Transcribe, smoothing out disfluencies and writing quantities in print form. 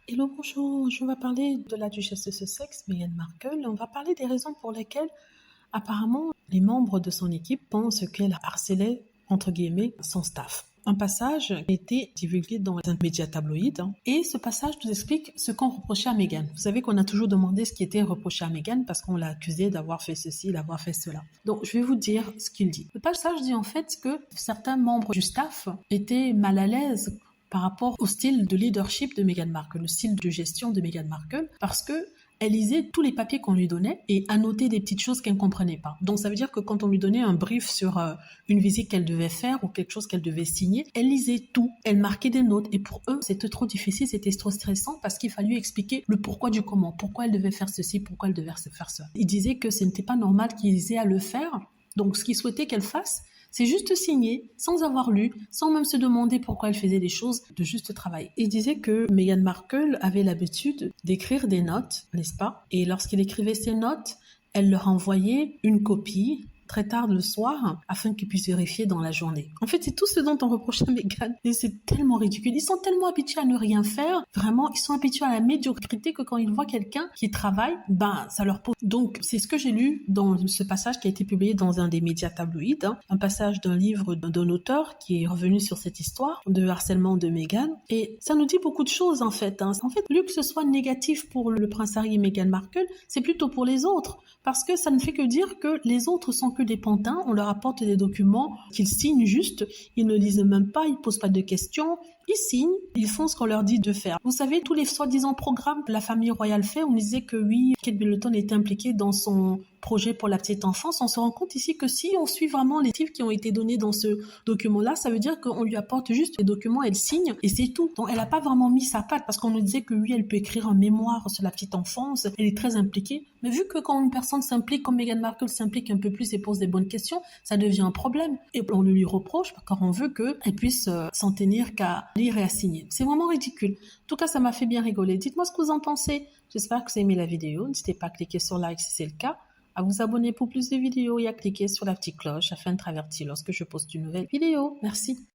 Hello, bonjour. Je vais parler de la duchesse de Sussex, Meghan Markle. On va parler des raisons pour lesquelles, apparemment, les membres de son équipe pensent qu'elle harcelait, entre guillemets, son staff. Un passage a été divulgué dans un média tabloïd, et ce passage nous explique ce qu'on reprochait à Meghan. Vous savez qu'on a toujours demandé ce qui était reproché à Meghan parce qu'on l'a accusé d'avoir fait ceci, d'avoir fait cela. Donc, je vais vous dire ce qu'il dit. Le passage dit en fait que certains membres du staff étaient mal à l'aise par rapport au style de leadership de Meghan Markle, le style de gestion de Meghan Markle, parce que elle lisait tous les papiers qu'on lui donnait et annotait des petites choses qu'elle ne comprenait pas. Donc ça veut dire que quand on lui donnait un brief sur une visite qu'elle devait faire ou quelque chose qu'elle devait signer, elle lisait tout, elle marquait des notes et pour eux c'était trop difficile, c'était trop stressant parce qu'il fallait lui expliquer le pourquoi du comment, pourquoi elle devait faire ceci, pourquoi elle devait faire ça. Il disait que ce n'était pas normal qu'ils aient à le faire, donc ce qu'il souhaitait qu'elle fasse, c'est juste signer, sans avoir lu, sans même se demander pourquoi elle faisait les choses, de juste travail. Il disait que Meghan Markle avait l'habitude d'écrire des notes, n'est-ce pas? Et lorsqu'il écrivait ces notes, elle leur envoyait une copie très tard le soir afin qu'ils puissent vérifier dans la journée. En fait, c'est tout ce dont on reproche à Meghan. Et c'est tellement ridicule. Ils sont tellement habitués à ne rien faire. Vraiment, ils sont habitués à la médiocrité que quand ils voient quelqu'un qui travaille, ça leur pose. Donc, c'est ce que j'ai lu dans ce passage qui a été publié dans un des médias tabloïds, un passage d'un livre d'un auteur qui est revenu sur cette histoire de harcèlement de Meghan. Et ça nous dit beaucoup de choses, en fait. En fait, au lieu que ce soit négatif pour le prince Harry et Meghan Markle, c'est plutôt pour les autres. Parce que ça ne fait que dire que les autres sont que des pantins, on leur apporte des documents qu'ils signent juste, ils ne lisent même pas, ils posent pas de questions, ils signent, ils font ce qu'on leur dit de faire. Vous savez, tous les soi-disant programmes que la famille royale fait, on disait que oui, Kate Middleton est impliquée dans son projet pour la petite enfance, on se rend compte ici que si on suit vraiment les titres qui ont été donnés dans ce document-là, ça veut dire qu'on lui apporte juste les documents, elle signe et c'est tout. Donc elle n'a pas vraiment mis sa patte parce qu'on nous disait que oui, elle peut écrire un mémoire sur la petite enfance, elle est très impliquée. Mais vu que quand une personne s'implique, comme Meghan Markle s'implique un peu plus et pose des bonnes questions, ça devient un problème. Et on le lui reproche car on veut qu'elle puisse s'en tenir qu'à lire et à signer. C'est vraiment ridicule. En tout cas, ça m'a fait bien rigoler. Dites-moi ce que vous en pensez. J'espère que vous avez aimé la vidéo. N'hésitez pas à cliquer sur like si c'est le cas, à vous abonner pour plus de vidéos et à cliquer sur la petite cloche afin d'être averti lorsque je poste une nouvelle vidéo. Merci.